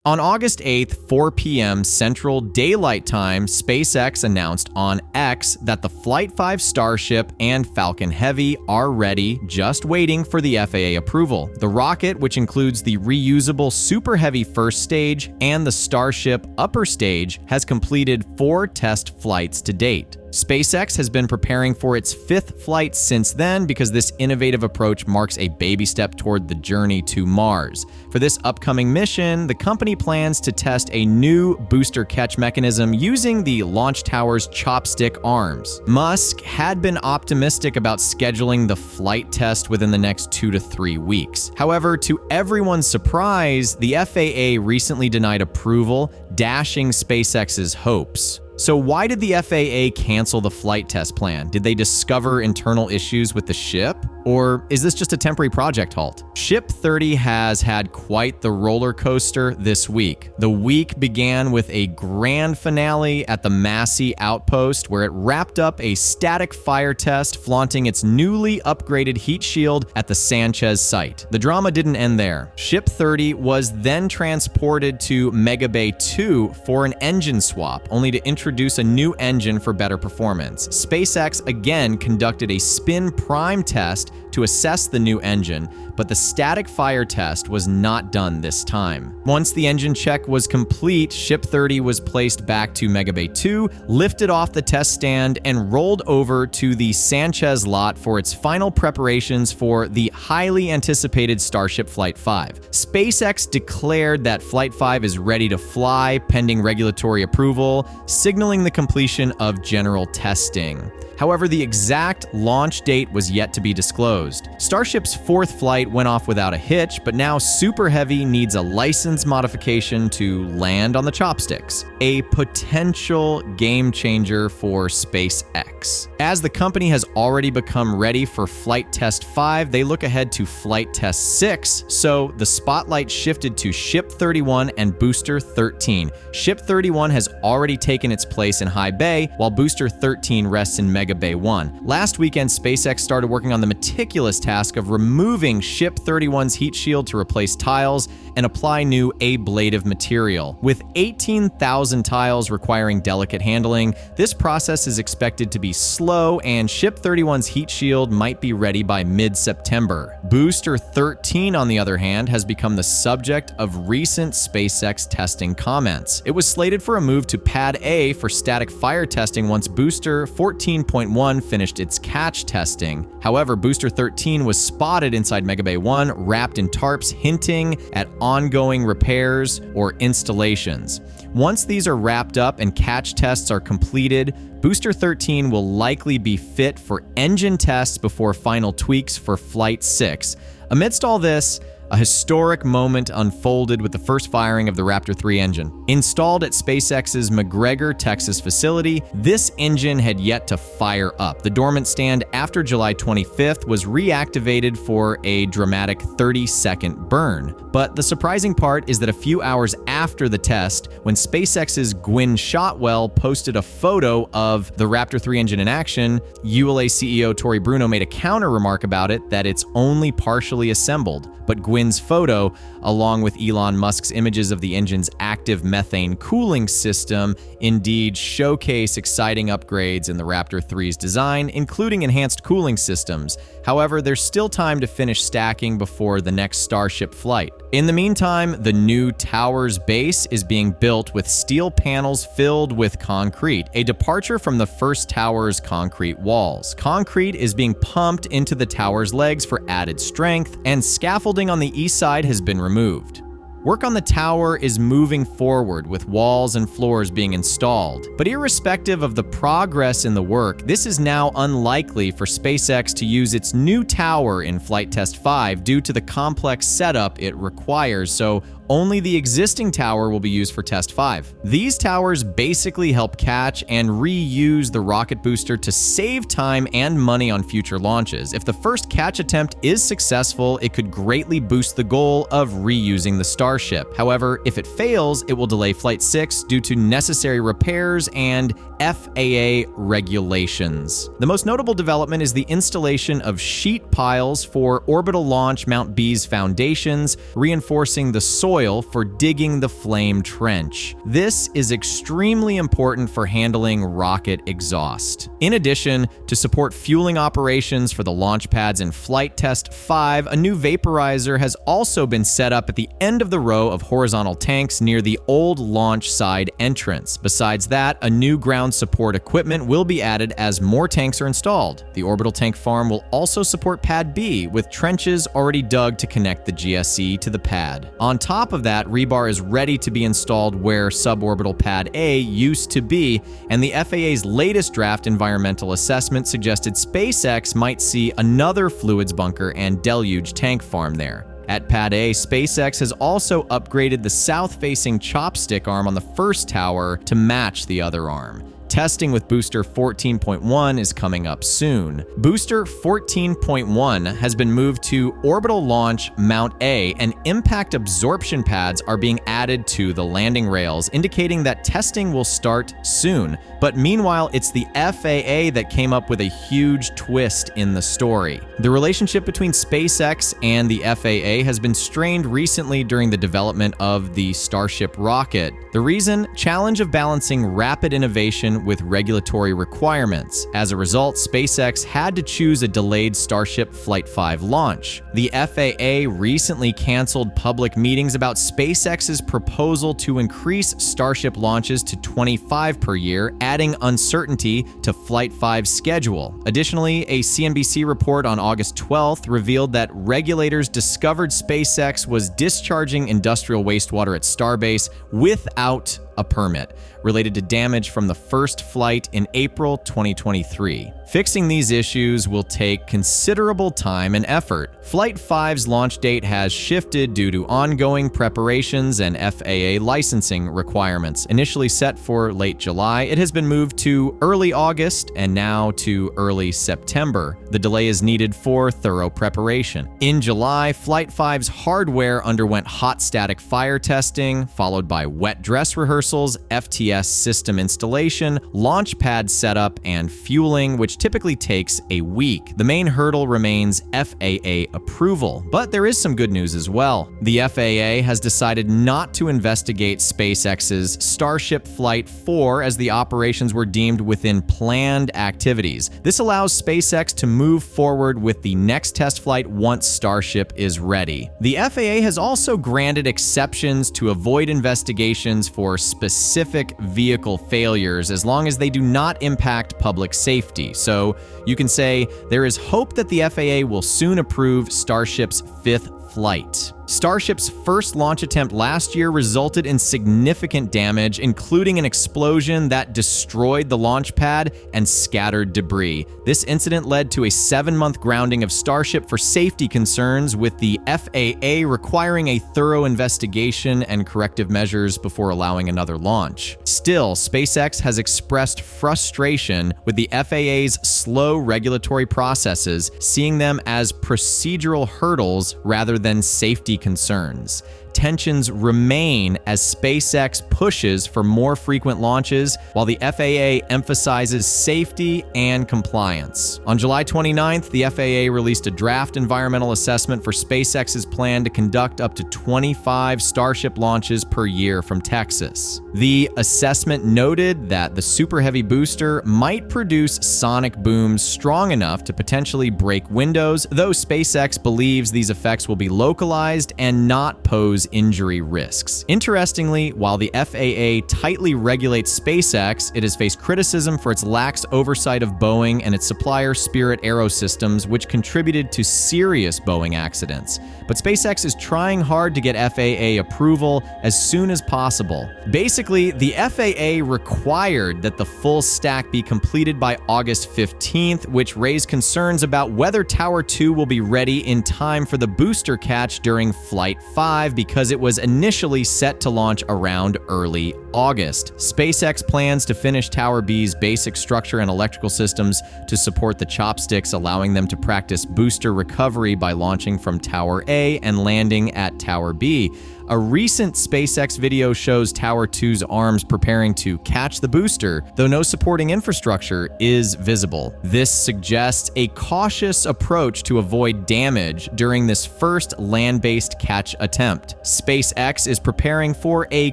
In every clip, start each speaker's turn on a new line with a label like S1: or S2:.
S1: On August 8th, 4 p.m. Central Daylight Time, SpaceX announced on X that the Flight 5 Starship and Falcon Heavy are ready, just waiting for the FAA approval. The rocket, which includes the reusable Super Heavy first stage and the Starship upper stage, has completed 4 test flights to date. SpaceX has been preparing for its 5th flight since then because this innovative approach marks a baby step toward the journey to Mars. For this upcoming mission, the company plans to test a new booster catch mechanism using the launch tower's chopstick arms. Musk had been optimistic about scheduling the flight test within the next 2 to 3 weeks. However, to everyone's surprise, the FAA recently denied approval, dashing SpaceX's hopes. So why did the FAA cancel the flight test plan? Did they discover internal issues with the ship? Or is this just a temporary project halt? Ship 30 has had quite the roller coaster this week. The week began with a grand finale at the Massey Outpost, where it wrapped up a static fire test flaunting its newly upgraded heat shield at the Sanchez site. The drama didn't end there. Ship 30 was then transported to Mega Bay 2 for an engine swap, only to introduce a new engine for better performance. SpaceX again conducted a spin prime test to assess the new engine, but the static fire test was not done this time. Once the engine check was complete, Ship 30 was placed back to Mega Bay 2, lifted off the test stand, and rolled over to the Sanchez lot for its final preparations for the highly anticipated Starship Flight 5. SpaceX declared that Flight 5 is ready to fly, pending regulatory approval, signaling the completion of general testing. However, the exact launch date was yet to be disclosed. Starship's 4th flight went off without a hitch, but now Super Heavy needs a license modification to land on the chopsticks, a potential game changer for SpaceX. As the company has already become ready for Flight Test 5, they look ahead to Flight Test 6, so the spotlight shifted to Ship 31 and Booster 13. Ship 31 has already taken its place in High Bay, while Booster 13 rests in Mega Bay 1. Last weekend, SpaceX started working on the meticulous task of removing Ship 31's heat shield to replace tiles and apply new ablative material. With 18,000 tiles requiring delicate handling, this process is expected to be slow, and Ship 31's heat shield might be ready by mid-September. Booster 13, on the other hand, has become the subject of recent SpaceX testing comments. It was slated for a move to Pad A for static fire testing once Booster 14.1 finished its catch testing. However, Booster 13 was spotted inside Mega Bay 1, wrapped in tarps, hinting at ongoing repairs or installations. Once these are wrapped up and catch tests are completed, Booster 13 will likely be fit for engine tests before final tweaks for Flight 6. Amidst all this, a historic moment unfolded with the first firing of the Raptor 3 engine. Installed at SpaceX's McGregor, Texas facility, this engine had yet to fire up. The dormant stand after July 25th was reactivated for a dramatic 30-second burn. But the surprising part is that a few hours after the test, when SpaceX's Gwynne Shotwell posted a photo of the Raptor 3 engine in action, ULA CEO Tory Bruno made a counter remark about it that it's only partially assembled. But Gwynne's photo, along with Elon Musk's images of the engine's active methane cooling system, indeed showcase exciting upgrades in the Raptor 3's design, including enhanced cooling systems. However, there's still time to finish stacking before the next Starship flight. In the meantime, the new tower's base is being built with steel panels filled with concrete, a departure from the first tower's concrete walls. Concrete is being pumped into the tower's legs for added strength, and scaffolding on the east side has been removed. Work on the tower is moving forward, with walls and floors being installed. But irrespective of the progress in the work, this is now unlikely for SpaceX to use its new tower in Flight Test 5 due to the complex setup it requires, so only the existing tower will be used for Test 5. These towers basically help catch and reuse the rocket booster to save time and money on future launches. If the first catch attempt is successful, it could greatly boost the goal of reusing the Starship. However, if it fails, it will delay Flight 6 due to necessary repairs and FAA regulations. The most notable development is the installation of sheet piles for orbital launch Mount B's foundations, reinforcing the soil soil for digging the flame trench. This is extremely important for handling rocket exhaust. In addition, to support fueling operations for the launch pads in Flight Test 5, a new vaporizer has also been set up at the end of the row of horizontal tanks near the old launch side entrance. Besides that, a new ground support equipment will be added as more tanks are installed. The orbital tank farm will also support Pad B, with trenches already dug to connect the GSE to the pad. On top of that, rebar is ready to be installed where suborbital Pad A used to be, and the FAA's latest draft environmental assessment suggested SpaceX might see another fluids bunker and deluge tank farm there. At Pad A, SpaceX has also upgraded the south-facing chopstick arm on the first tower to match the other arm. Testing with Booster 14.1 is coming up soon. Booster 14.1 has been moved to Orbital Launch Mount A, and impact absorption pads are being added to the landing rails, indicating that testing will start soon. But meanwhile, it's the FAA that came up with a huge twist in the story. The relationship between SpaceX and the FAA has been strained recently during the development of the Starship rocket. The reason? Challenge of balancing rapid innovation with regulatory requirements. As a result, SpaceX had to choose a delayed Starship Flight 5 launch. The FAA recently canceled public meetings about SpaceX's proposal to increase Starship launches to 25 per year, adding uncertainty to Flight 5's schedule. Additionally, a CNBC report on August 12th revealed that regulators discovered SpaceX was discharging industrial wastewater at Starbase without a permit, related to damage from the first flight in April 2023. Fixing these issues will take considerable time and effort. Flight 5's launch date has shifted due to ongoing preparations and FAA licensing requirements. Initially set for late July, it has been moved to early August and now to early September. The delay is needed for thorough preparation. In July, Flight 5's hardware underwent hot static fire testing, followed by wet dress rehearsals, FTS system installation, launch pad setup, and fueling, which typically takes a week. The main hurdle remains FAA approval, but there is some good news as well. The FAA has decided not to investigate SpaceX's Starship Flight 4 as the operations were deemed within planned activities. This allows SpaceX to move forward with the next test flight once Starship is ready. The FAA has also granted exceptions to avoid investigations for specific vehicle failures as long as they do not impact public safety. So you can say there is hope that the FAA will soon approve Starship's 5th flight. Starship's first launch attempt last year resulted in significant damage, including an explosion that destroyed the launch pad and scattered debris. This incident led to a 7-month grounding of Starship for safety concerns, with the FAA requiring a thorough investigation and corrective measures before allowing another launch. Still, SpaceX has expressed frustration with the FAA's slow regulatory processes, seeing them as procedural hurdles rather than safety concerns. Tensions remain as SpaceX pushes for more frequent launches, while the FAA emphasizes safety and compliance. On July 29th, the FAA released a draft environmental assessment for SpaceX's plan to conduct up to 25 Starship launches per year from Texas. The assessment noted that the Super Heavy booster might produce sonic booms strong enough to potentially break windows, though SpaceX believes these effects will be localized and not pose injury risks. Interestingly, while the FAA tightly regulates SpaceX, it has faced criticism for its lax oversight of Boeing and its supplier Spirit AeroSystems, which contributed to serious Boeing accidents. But SpaceX is trying hard to get FAA approval as soon as possible. Basically, the FAA required that the full stack be completed by August 15th, which raised concerns about whether Tower 2 will be ready in time for the booster catch during Flight 5, because it was initially set to launch around early August. SpaceX plans to finish Tower B's basic structure and electrical systems to support the chopsticks, allowing them to practice booster recovery by launching from Tower A and landing at Tower B. A recent SpaceX video shows Tower 2's arms preparing to catch the booster, though no supporting infrastructure is visible. This suggests a cautious approach to avoid damage during this first land-based catch attempt. SpaceX is preparing for a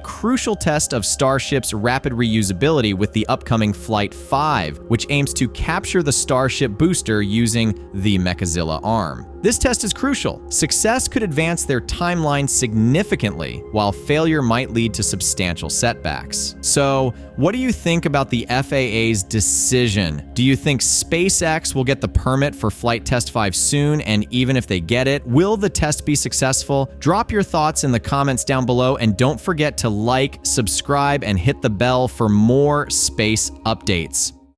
S1: crucial test of Starship's rapid reusability with the upcoming Flight 5, which aims to capture the Starship booster using the Mechazilla arm. This test is crucial. Success could advance their timeline significantly, while failure might lead to substantial setbacks. So, what do you think about the FAA's decision? Do you think SpaceX will get the permit for Flight Test 5 soon, and even if they get it, will the test be successful? Drop your thoughts in the comments down below, and don't forget to like, subscribe, and hit the bell for more space updates.